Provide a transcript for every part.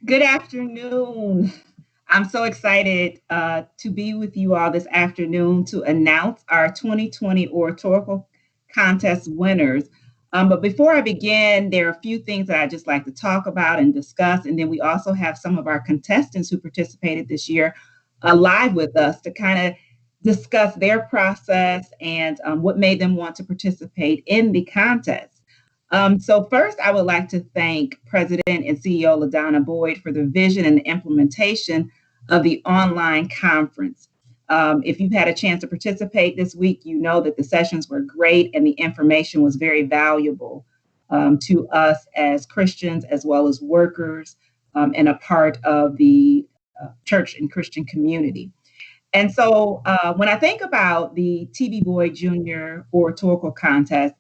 Good afternoon. I'm so excited to be with you all this afternoon to announce our 2020 Oratorical Contest winners. But before I begin, there are a few things that I just like to talk about and discuss. And then we also have some of our contestants who participated this year live with us to kind of discuss their process and what made them want to participate in the contest. So first, I would like to thank President and CEO LaDonna Boyd for the vision and the implementation of the online conference. If you've had a chance to participate this week, you know that the sessions were great and the information was very valuable to us as Christians as well as workers and a part of the church and Christian community. And so when I think about the TV Boyd Jr. Oratorical Contest,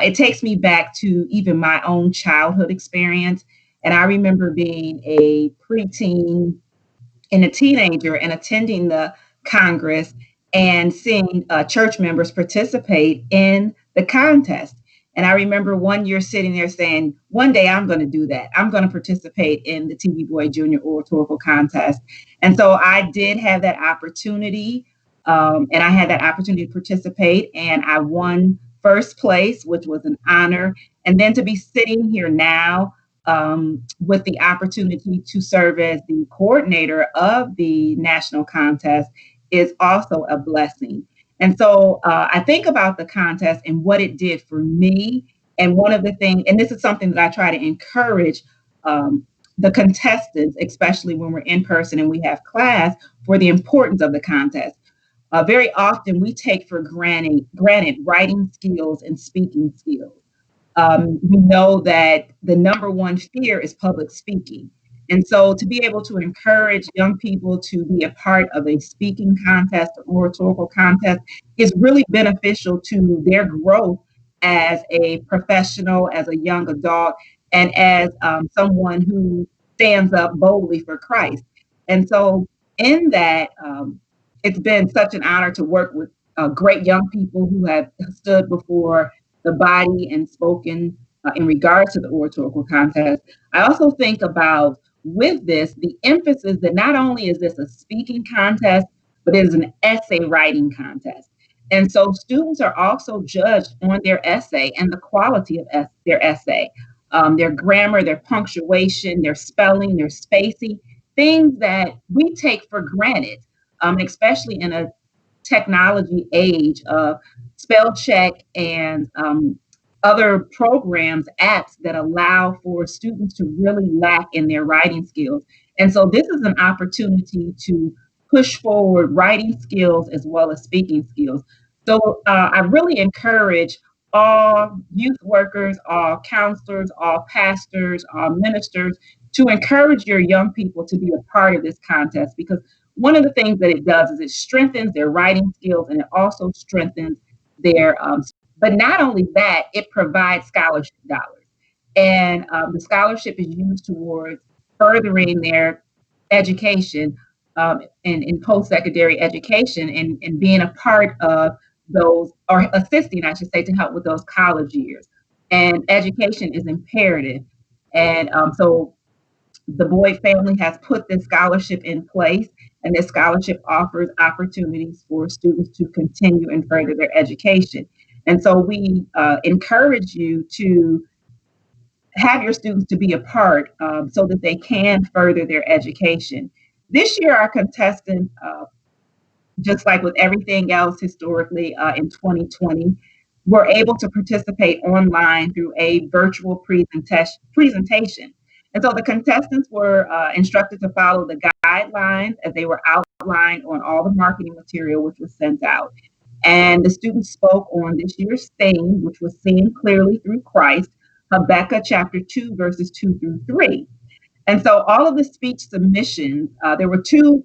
it takes me back to even my own childhood experience. And I remember being a preteen and a teenager and attending the Congress and seeing church members participate in the contest. And I remember one year sitting there saying, one day I'm going to do that. I'm going to participate in the TV Boy Jr. Oratorical Contest. And so I did have that opportunity. And I had that opportunity to participate, and I won first place, which was an honor. And then to be sitting here now with the opportunity to serve as the coordinator of the national contest is also a blessing. And so I think about the contest and what it did for me. And one of the things, and this is something that I try to encourage the contestants, especially when we're in person and we have class, for the importance of the contest. Very often we take for granted writing skills and speaking skills. We know that the number one fear is public speaking. And so to be able to encourage young people to be a part of a speaking contest or oratorical contest is really beneficial to their growth as a professional, as a young adult, and as someone who stands up boldly for Christ. And so in that, it's been such an honor to work with great young people who have stood before the body and spoken in regards to the oratorical contest. I also think about with this the emphasis that not only is this a speaking contest, but it is an essay writing contest. And so students are also judged on their essay and the quality of their essay, their grammar, their punctuation, their spelling, their spacing, things that we take for granted, especially in a technology age of spell check and other programs, apps that allow for students to really lack in their writing skills. And so this is an opportunity to push forward writing skills as well as speaking skills. So I really encourage all youth workers, all counselors, all pastors, all ministers to encourage your young people to be a part of this contest, because one of the things that it does is it strengthens their writing skills and it also strengthens their but not only that, it provides scholarship dollars. And the scholarship is used towards furthering their education in post-secondary education and being a part of those, or assisting, I should say, to help with those college years. And education is imperative. And so the Boyd family has put this scholarship in place, and this scholarship offers opportunities for students to continue and further their education. And so we encourage you to have your students to be a part so that they can further their education. This year, our contestants, just like with everything else historically in 2020, were able to participate online through a virtual presentation. And so the contestants were instructed to follow the guidelines as they were outlined on all the marketing material which was sent out. And the students spoke on this year's theme, which was Seeing Clearly Through Christ, Habakkuk chapter 2, verses 2 through 3. And so all of the speech submissions, there were two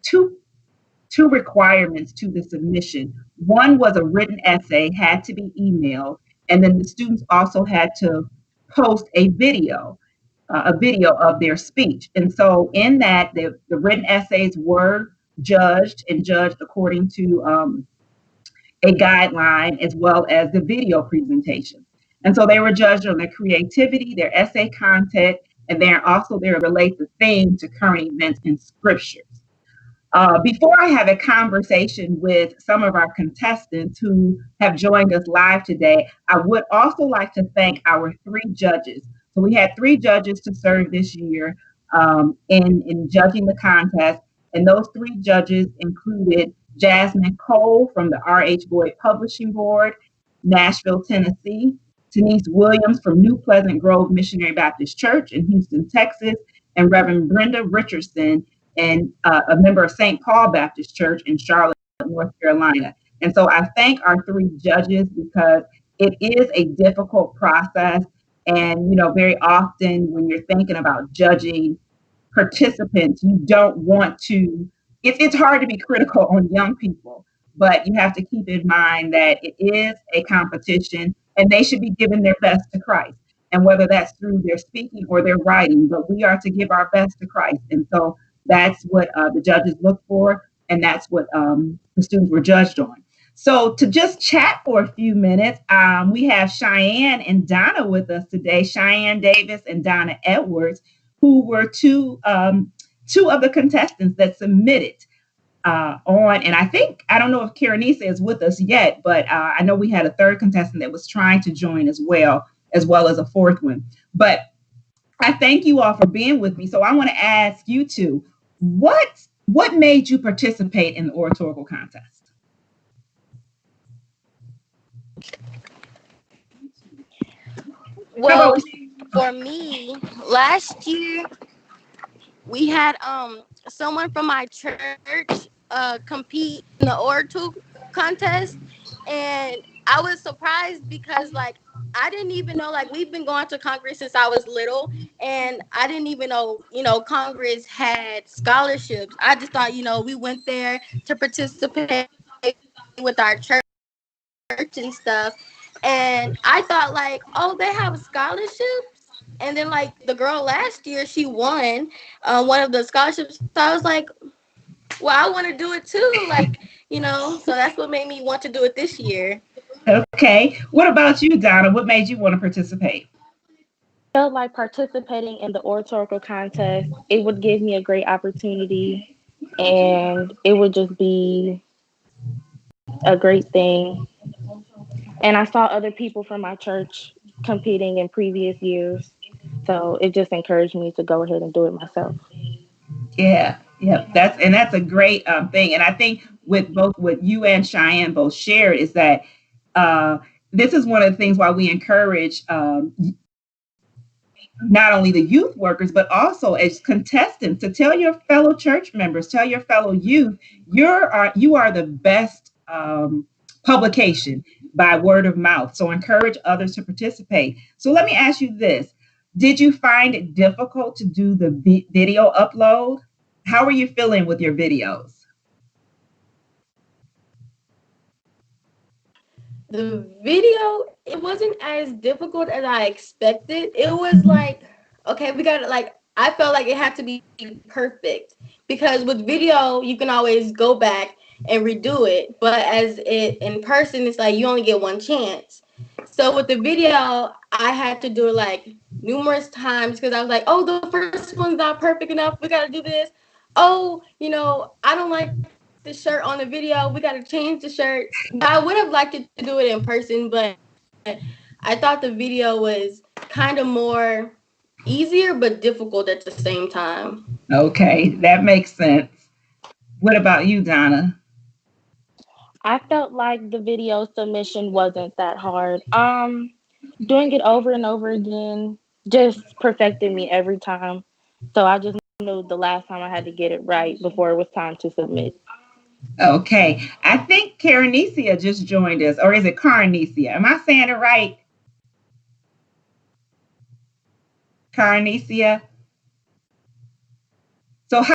two requirements to the submission. One was a written essay, had to be emailed, and then the students also had to post a video of their speech. And so in that, the written essays were judged according to a guideline as well as the video presentation. And so they were judged on their creativity, their essay content, and there relate the theme to current events in scriptures. Before I have a conversation with some of our contestants who have joined us live today, I would also like to thank our three judges. So we had three judges to serve this year in judging the contest, and those three judges included Jasmine Cole from the R.H. Boyd Publishing Board, Nashville, Tennessee, Denise Williams from New Pleasant Grove Missionary Baptist Church in Houston, Texas, and Reverend Brenda Richardson and a member of St. Paul Baptist Church in Charlotte, North Carolina. And so I thank our three judges because it is a difficult process. And, very often when you're thinking about judging participants, you don't want to, it's hard to be critical on young people, but you have to keep in mind that it is a competition and they should be giving their best to Christ. And whether that's through their speaking or their writing, but we are to give our best to Christ. And so that's what the judges look for, and that's what the students were judged on. So to just chat for a few minutes, we have Cheyenne and Donna with us today. Cheyenne Davis and Donna Edwards, who were two of the contestants that submitted and I don't know if Carnie Zia is with us yet, but I know we had a third contestant that was trying to join as well as a fourth one. But I thank you all for being with me. So I want to ask you two, what made you participate in the oratorical contest? Well, for me, last year we had someone from my church compete in the oratorical contest, and I was surprised because I didn't even know, we've been going to Congress since I was little, and I didn't even know Congress had scholarships. I just thought we went there to participate with our church and stuff, and I thought oh, they have scholarships. And then the girl last year, she won one of the scholarships. So I was like, well, I want to do it too, so that's what made me want to do it this year. Okay, what about you, Donna? What made you want to participate? Felt like participating in the oratorical contest, it would give me a great opportunity, and it would just be a great thing. And I saw other people from my church competing in previous years, so it just encouraged me to go ahead and do it myself. Yeah, that's a great thing. And I think with both what you and Cheyenne both shared is that uh, this is one of the things why we encourage not only the youth workers, but also as contestants to tell your fellow church members, tell your fellow youth, you are the best publication by word of mouth. So encourage others to participate. So let me ask you this. Did you find it difficult to do the video upload? How are you feeling with your videos? The video, it wasn't as difficult as I expected. It was okay, we got I felt like it had to be perfect, because with video you can always go back and redo it, but as it in person, it's you only get one chance. So with the video, I had to do it numerous times, because I was like, oh, the first one's not perfect enough, we got to do this. Oh, I don't like the shirt on the video, we got to change the shirt. I would have liked it to do it in person, but I thought the video was kind of more easier but difficult at the same time. Okay, that makes sense. What about you, Donna? I felt like the video submission wasn't that hard. Doing it over and over again just perfected me every time. So I just knew the last time I had to get it right before it was time to submit. Okay, I think Carnie Zia just joined us, or is it Carnie Zia? Am I saying it right? Carnie Zia. So how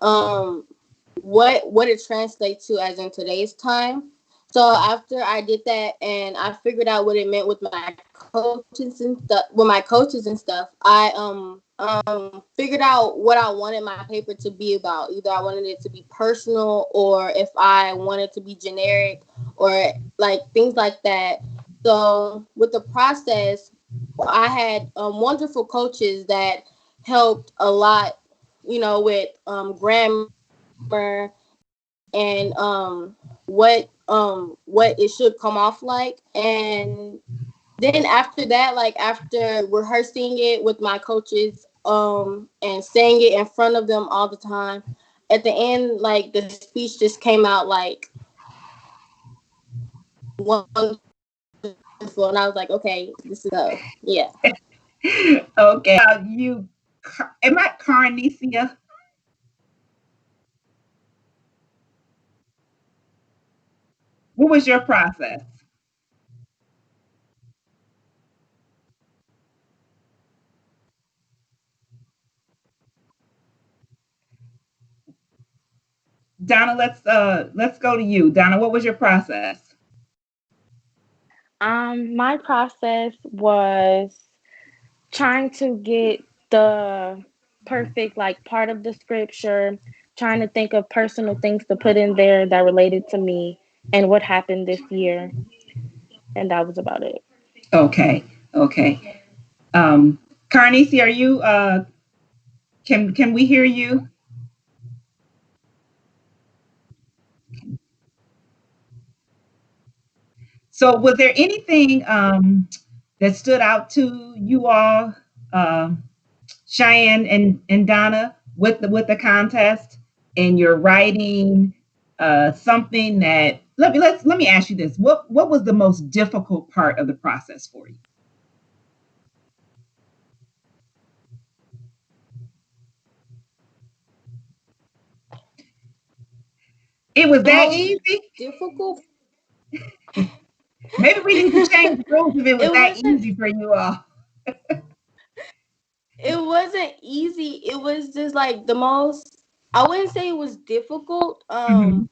um what it translates to as in today's time. So after I did that and I figured out what it meant with my coaches and stuff, I figured out what I wanted my paper to be about. Either I wanted it to be personal, or if I wanted to be generic, or like things like that. So with the process, I had wonderful coaches that helped a lot, with grammar and what it should come off like. And then after that, like after rehearsing it with my coaches and saying it in front of them all the time, at the end, like the speech just came out like wonderful, and I was like, okay, this is go. Yeah. Okay. Am I Carnie Zia? What was your process? Donna, let's go to you. Donna, what was your process? My process was trying to get the perfect like part of the scripture, trying to think of personal things to put in there that related to me and what happened this year, and that was about it. Okay. Okay. Um, Carnisi, are you can we hear you? So was there anything that stood out to you all, um, Cheyenne and Donna, with the contest and your writing? Something that let me ask you this: what was the most difficult part of the process for you? It was The that most easy. difficult, Maybe we need to change the rules if it was it that wasn't easy for you all. it wasn't easy. It was just like the most, I wouldn't say it was difficult, Hmm.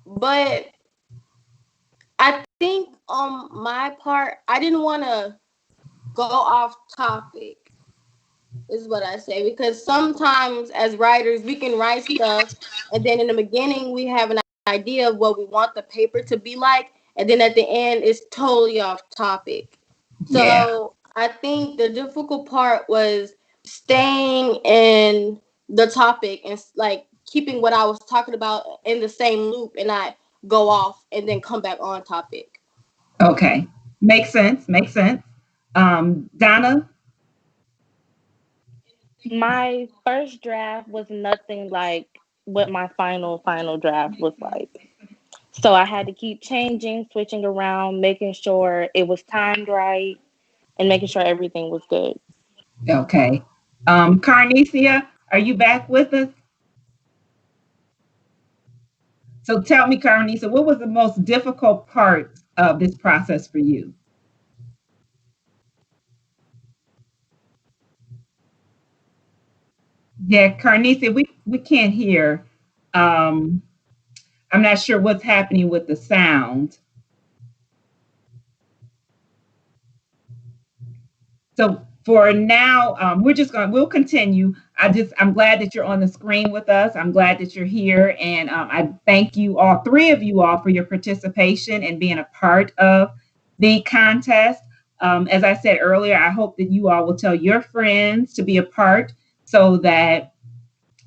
but I think on my part, I didn't want to go off topic, is what I say, because sometimes as writers we can write stuff, and then in the beginning we have an idea of what we want the paper to be like, and then at the end it's totally off topic. Yeah. So I think the difficult part was staying in the topic and like keeping what I was talking about in the same loop and not go off and then come back on topic. Okay. Makes sense. Makes sense. Donna. My first draft was nothing like what my final draft was like. So I had to keep changing, switching around, making sure it was timed right, and making sure everything was good. Okay. Carnicia, are you back with us? So tell me, Carnicia, what was the most difficult part of this process for you? Yeah, Carnicia, we can't hear. Um, I'm not sure what's happening with the sound. So for now, we'll continue. I'm glad that you're on the screen with us. I'm glad that you're here. And I thank you all, three of you all, for your participation and being a part of the contest. As I said earlier, I hope that you all will tell your friends to be a part so that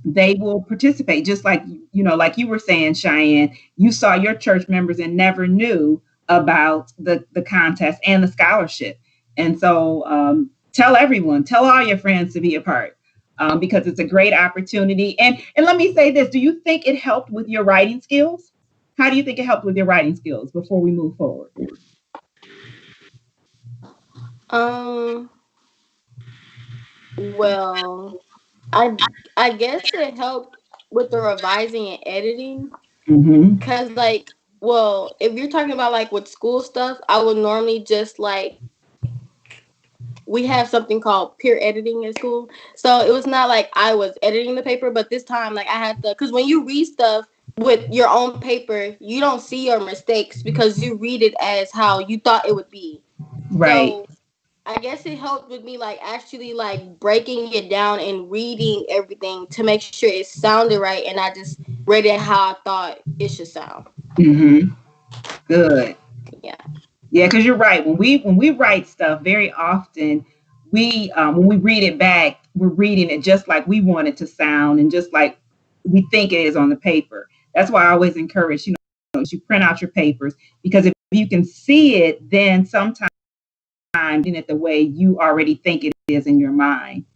they will participate. Just like, like you were saying, Cheyenne, you saw your church members and never knew about the contest and the scholarship. And so tell everyone, tell all your friends to be a part, because it's a great opportunity. And let me say this: do you think it helped with your writing skills? How do you think it helped with your writing skills before we move forward? Um, well, I I guess it helped with the revising and editing, Mm-hmm. cause like, well, if you're talking about like with school stuff, I would normally just like we have something called peer editing in school. So it was not like I was editing the paper, but this time like I had to, because when you read stuff with your own paper, you don't see your mistakes because you read it as how you thought it would be. Right. So I guess it helped with me like actually like breaking it down and reading everything to make sure it sounded right, and I just read it how I thought it should sound. Mm-hmm. Good. Yeah. Yeah, because you're right. When we write stuff, very often we when we read it back, we're reading it just like we want it to sound and just like we think it is on the paper. That's why I always encourage, you print out your papers, because if you can see it, then sometimes in it the way you already think it is in your mind.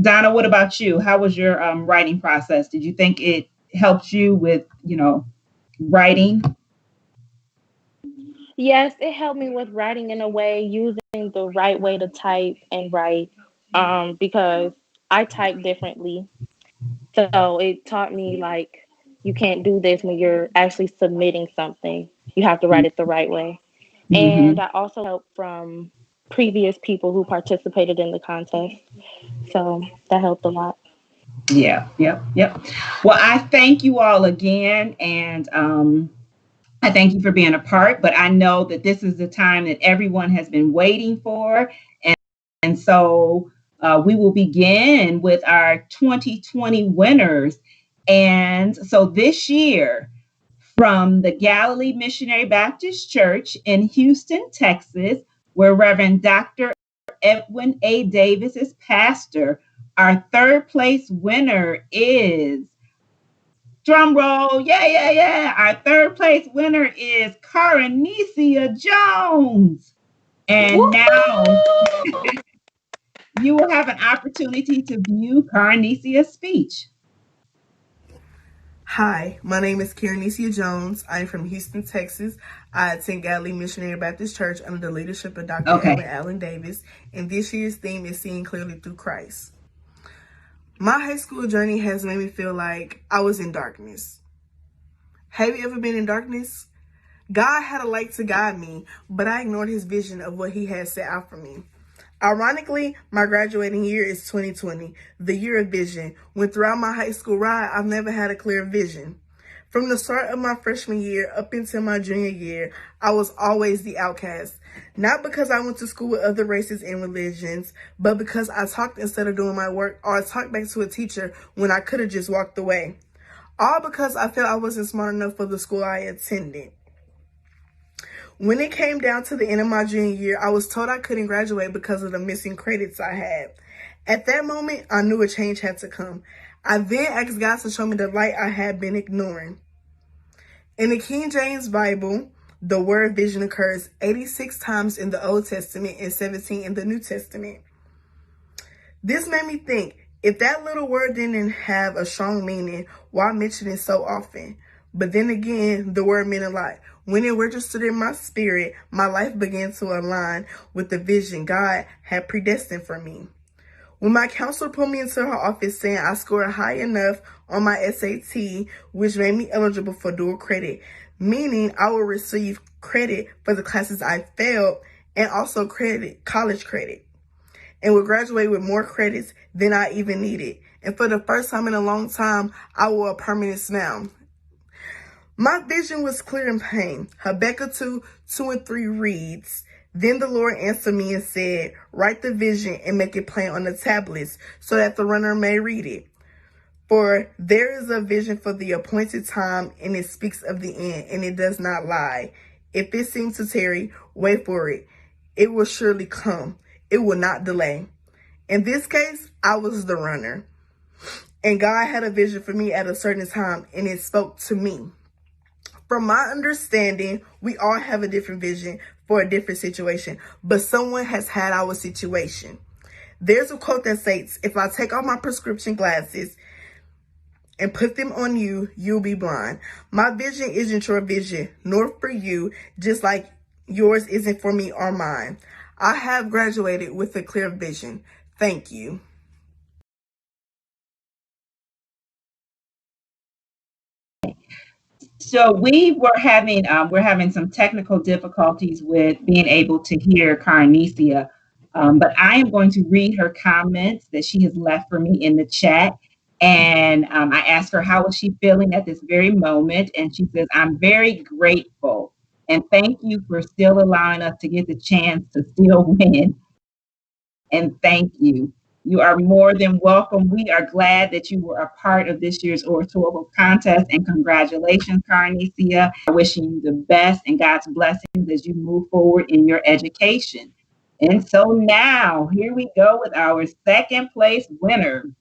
Donna, what about you? How was your writing process? Did you think it helped you with, writing? Yes, it helped me with writing in a way, using the right way to type and write, because I type differently. So it taught me like you can't do this when you're actually submitting something. You have to write it the right way. And Mm-hmm. I also helped from previous people who participated in the contest. So that helped a lot. Yeah, yep, yep. Well, I thank you all again, and I thank you for being a part. But I know that this is the time that everyone has been waiting for, and so we will begin with our 2020 winners. And so this year, from the Galilee Missionary Baptist Church in Houston, Texas, where Reverend Dr. Edwin A. Davis is pastor, our third place winner is, drum roll, yeah, yeah, yeah. Our third place winner is Carnie Zia Jones. And now Woo! you will have an opportunity to view Carnie Zia's speech. Hi, my name is Carnie Zia Jones. I'm from Houston, Texas. I attend Galilee Missionary Baptist Church under the leadership of Dr. Edwin Okay. Allen Davis, and this year's theme is Seeing Clearly Through Christ. My high school journey has made me feel like I was in darkness. Have you ever been in darkness? God had a light to guide me, but I ignored his vision of what he had set out for me. Ironically, my graduating year is 2020, the year of vision, when throughout my high school ride, I've never had a clear vision. From the start of my freshman year up until my junior year, I was always the outcast. Not because I went to school with other races and religions, but because I talked instead of doing my work, or I talked back to a teacher when I could have just walked away. All because I felt I wasn't smart enough for the school I attended. When it came down to the end of my junior year, I was told I couldn't graduate because of the missing credits I had. At that moment, I knew a change had to come. I then asked God to show me the light I had been ignoring. In the King James Bible, the word vision occurs 86 times in the Old Testament and 17 in the New Testament. This made me think, if that little word didn't have a strong meaning, why mention it so often? But then again, the word meant a lot. When it registered in my spirit, my life began to align with the vision God had predestined for me. When my counselor put me into her office saying I scored high enough on my SAT, which made me eligible for dual credit, meaning I will receive credit for the classes I failed and also college credit, and would graduate with more credits than I even needed. And for the first time in a long time, I wore a permanent smile. My vision was clear and plain. Habakkuk 2:2-3 reads, Then the Lord answered me and said, Write the vision and make it plain on the tablets so that the runner may read it. For there is a vision for the appointed time, and it speaks of the end, and it does not lie. If it seems to tarry, wait for it. It will surely come. It will not delay. In this case, I was the runner. And God had a vision for me at a certain time, and it spoke to me. From my understanding, we all have a different vision for a different situation, but someone has had our situation. There's a quote that states, if I take off my prescription glasses and put them on you, you'll be blind. My vision isn't your vision, nor for you, just like yours isn't for me or mine. I have graduated with a clear vision. Thank you. So we're having some technical difficulties with being able to hear Carnesia. But I am going to read her comments that she has left for me in the chat. And I asked her, how is she feeling at this very moment? And she says, I'm very grateful. And thank you for still allowing us to get the chance to still win. And thank you. You are more than welcome. We are glad that you were a part of this year's oratorical contest, and congratulations, Carnie Zia. I wish you the best and God's blessings as you move forward in your education. And so now, here we go with our second place winner.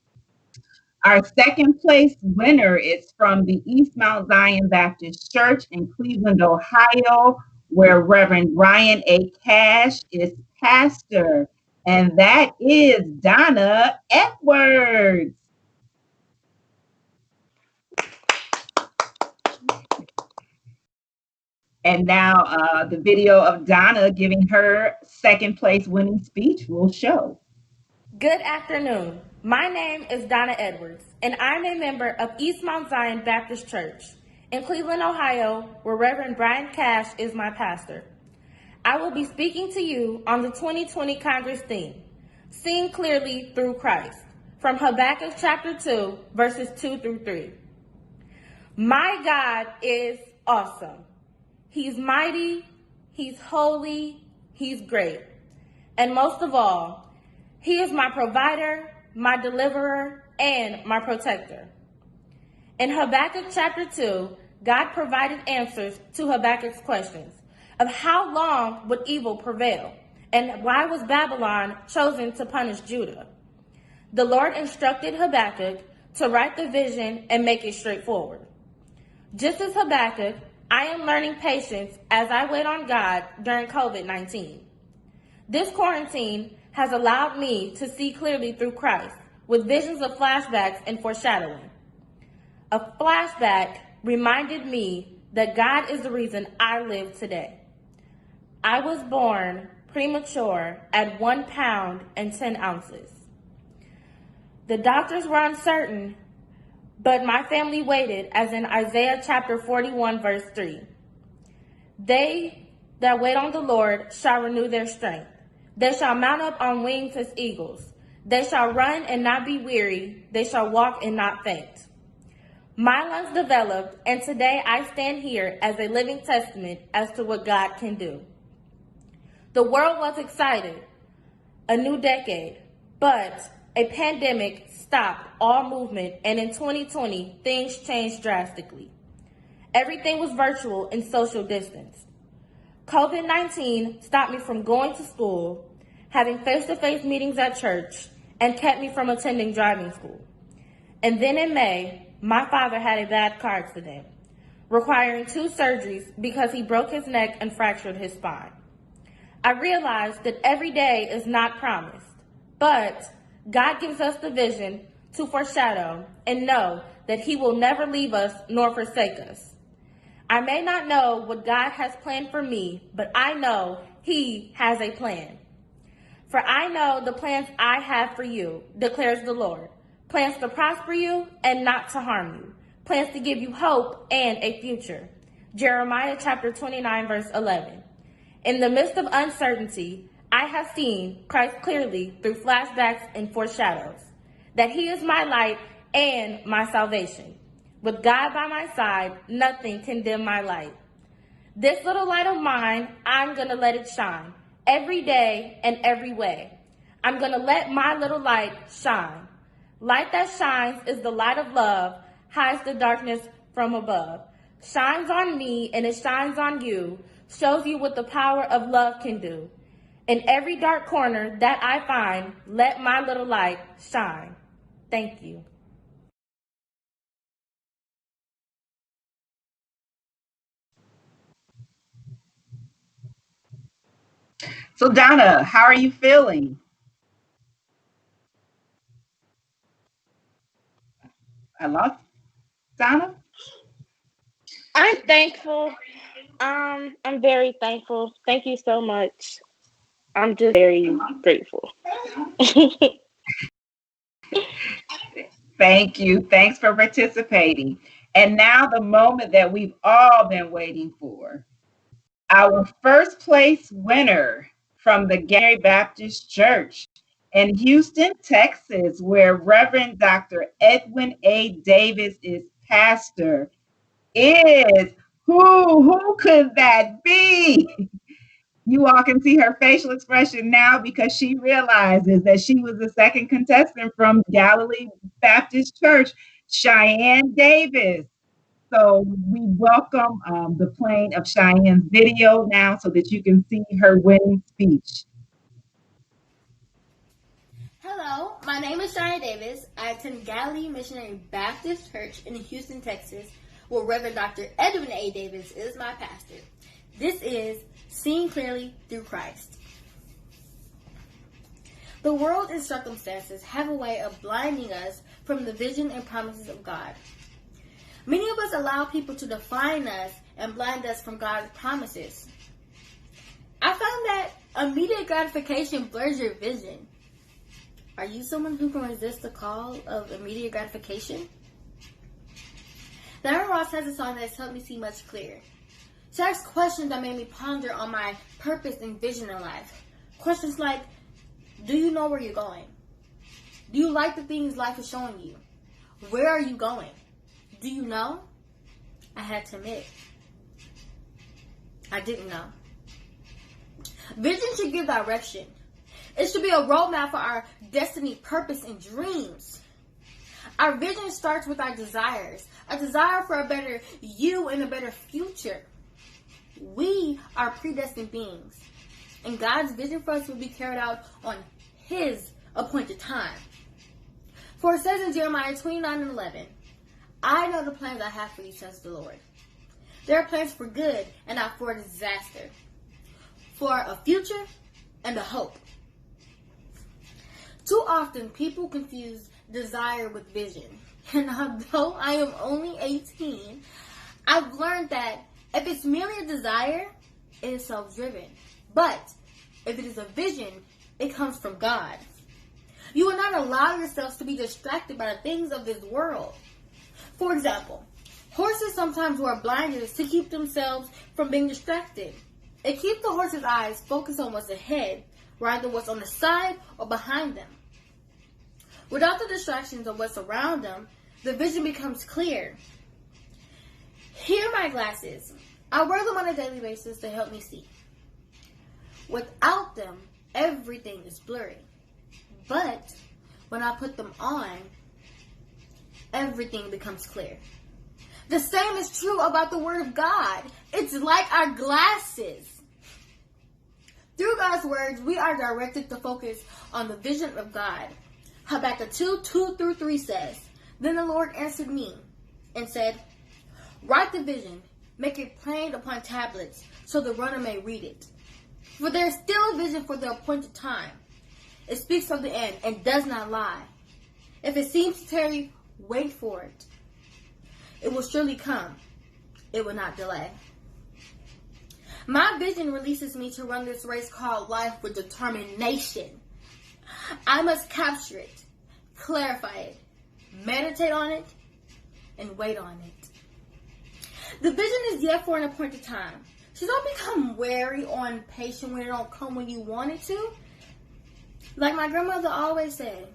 Our second place winner is from the East Mount Zion Baptist Church in Cleveland, Ohio, where Reverend Ryan A. Cash is pastor. And that is Donna Edwards. And now the video of Donna giving her second place winning speech will show. Good afternoon. My name is Donna Edwards, and I'm a member of East Mount Zion Baptist Church in Cleveland, Ohio, where Reverend Brian Cash is my pastor. I will be speaking to you on the 2020 Congress theme, Seeing Clearly Through Christ, from Habakkuk chapter 2, verses 2 through 3. My God is awesome. He's mighty, He's holy, He's great. And most of all, He is my provider, my deliverer, and my protector. In Habakkuk chapter 2, God provided answers to Habakkuk's questions of how long would evil prevail, and why was Babylon chosen to punish Judah. The Lord instructed Habakkuk to write the vision and make it straightforward. Just as Habakkuk, I am learning patience as I wait on God during COVID-19. This quarantine has allowed me to see clearly through Christ with visions of flashbacks and foreshadowing. A flashback reminded me that God is the reason I live today. I was born premature at 1 pound and 10 ounces. The doctors were uncertain, but my family waited, as in Isaiah chapter 41, verse 3. They that wait on the Lord shall renew their strength. They shall mount up on wings as eagles. They shall run and not be weary. They shall walk and not faint. My lungs developed, and today I stand here as a living testament as to what God can do. The world was excited, a new decade, but a pandemic stopped all movement, and in 2020, things changed drastically. Everything was virtual and social distance. COVID-19 stopped me from going to school, having face-to-face meetings at church, and kept me from attending driving school. And then in May, my father had a bad car accident, requiring 2 surgeries because he broke his neck and fractured his spine. I realized that every day is not promised, but God gives us the vision to foreshadow and know that He will never leave us nor forsake us. I may not know what God has planned for me, but I know He has a plan. For I know the plans I have for you, declares the Lord. Plans to prosper you and not to harm you. Plans to give you hope and a future. Jeremiah chapter 29, verse 11. In the midst of uncertainty, I have seen Christ clearly through flashbacks and foreshadows, that He is my light and my salvation. With God by my side, nothing can dim my light. This little light of mine, I'm going to let it shine every day and every way. I'm going to let my little light shine. Light that shines is the light of love, hides the darkness from above. Shines on me and it shines on you, shows you what the power of love can do. In every dark corner that I find, let my little light shine. Thank you. So Donna, how are you feeling? I lost Donna. I'm thankful. I'm very thankful. Thank you so much. I'm just very grateful. Thank you. Thanks for participating. And now the moment that we've all been waiting for. Our first place winner from the Gary Baptist Church in Houston, Texas, where Reverend Dr. Edwin A. Davis is pastor. Is who could that be? You all can see her facial expression now because she realizes that she was the second contestant from Galilee Baptist Church, Cheyenne Davis. So we welcome the playing of Cheyenne's video now so that you can see her winning speech. Hello, my name is Cheyenne Davis. I attend Galilee Missionary Baptist Church in Houston, Texas, where Reverend Dr. Edwin A. Davis is my pastor. This is Seeing Clearly Through Christ. The world and circumstances have a way of blinding us from the vision and promises of God. Many of us allow people to define us and blind us from God's promises. I found that immediate gratification blurs your vision. Are you someone who can resist the call of immediate gratification? Diana Ross has a song that has helped me see much clearer. She asks questions that made me ponder on my purpose and vision in life. Questions like, do you know where you're going? Do you like the things life is showing you? Where are you going? Do you know? I had to admit, I didn't know. Vision should give direction. It should be a roadmap for our destiny, purpose, and dreams. Our vision starts with our desires. A desire for a better you and a better future. We are predestined beings. And God's vision for us will be carried out on His appointed time. For it says in Jeremiah 29:11, I know the plans I have for you, says the Lord. They are plans for good and not for disaster. For a future and a hope. Too often, people confuse desire with vision. And although I am only 18, I've learned that if it's merely a desire, it is self-driven. But if it is a vision, it comes from God. You will not allow yourselves to be distracted by the things of this world. For example, horses sometimes wear blinders to keep themselves from being distracted. It keeps the horse's eyes focused on what's ahead rather than what's on the side or behind them. Without the distractions of what's around them, the vision becomes clear. Here are my glasses. I wear them on a daily basis to help me see. Without them, everything is blurry. But when I put them on, everything becomes clear. The same is true about the Word of God. It's like our glasses. Through God's words, we are directed to focus on the vision of God. Habakkuk 2:2-3 says, Then the Lord answered me and said, Write the vision, make it plain upon tablets, so the runner may read it. For there is still a vision for the appointed time. It speaks of the end and does not lie. If it seems to tarry, wait for it. It will surely come. It will not delay. My vision releases me to run this race called life with determination. I must capture it, clarify it, meditate on it, and wait on it. The vision is yet for an appointed time. So don't become wary or impatient when it don't come when you want it to. Like my grandmother always said,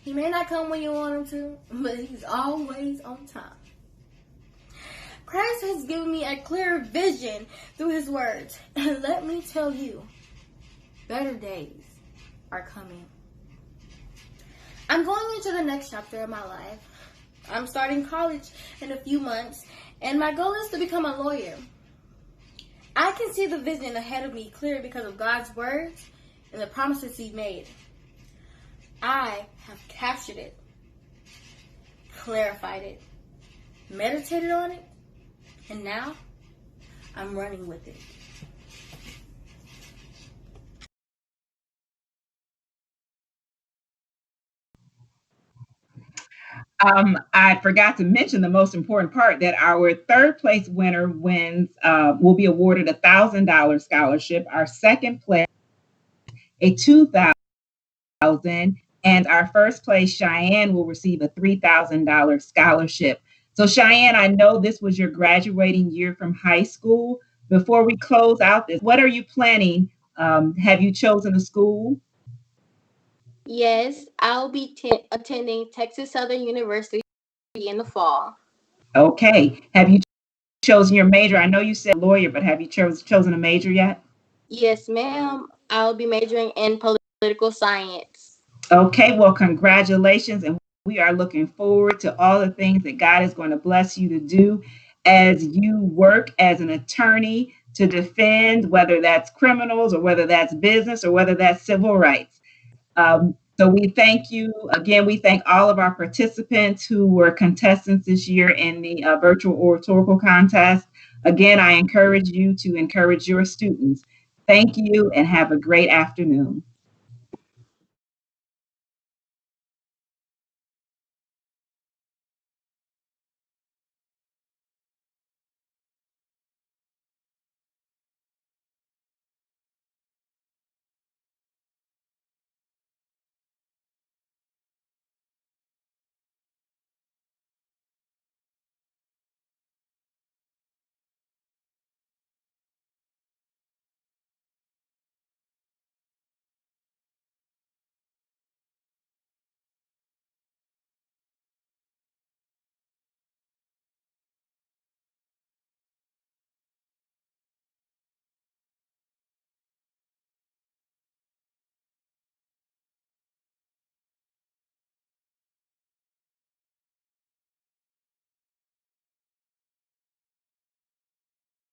he may not come when you want him to, but he's always on time. Christ has given me a clear vision through his words. And let me tell you, better days are coming. I'm going into the next chapter of my life. I'm starting college in a few months, and my goal is to become a lawyer. I can see the vision ahead of me clear because of God's words and the promises he made. I have captured it, clarified it, meditated on it, and now I'm running with it. I forgot to mention the most important part that our third place winner will be awarded $1,000 scholarship. Our second place, a $2,000, and our first place, Cheyenne, will receive a $3,000 scholarship. So Cheyenne, I know this was your graduating year from high school. Before we close out this, what are you planning Have you chosen a school? Yes, I'll be attending Texas Southern University in the fall. Okay. Have you chosen your major? I know you said lawyer, but have you chosen a major yet? Yes, ma'am. I'll be majoring in political science. Okay, well, congratulations. And we are looking forward to all the things that God is going to bless you to do as you work as an attorney to defend, whether that's criminals or whether that's business or whether that's civil rights. So we thank you again. We thank all of our participants who were contestants this year in the virtual oratorical contest. Again, I encourage you to encourage your students. Thank you and have a great afternoon.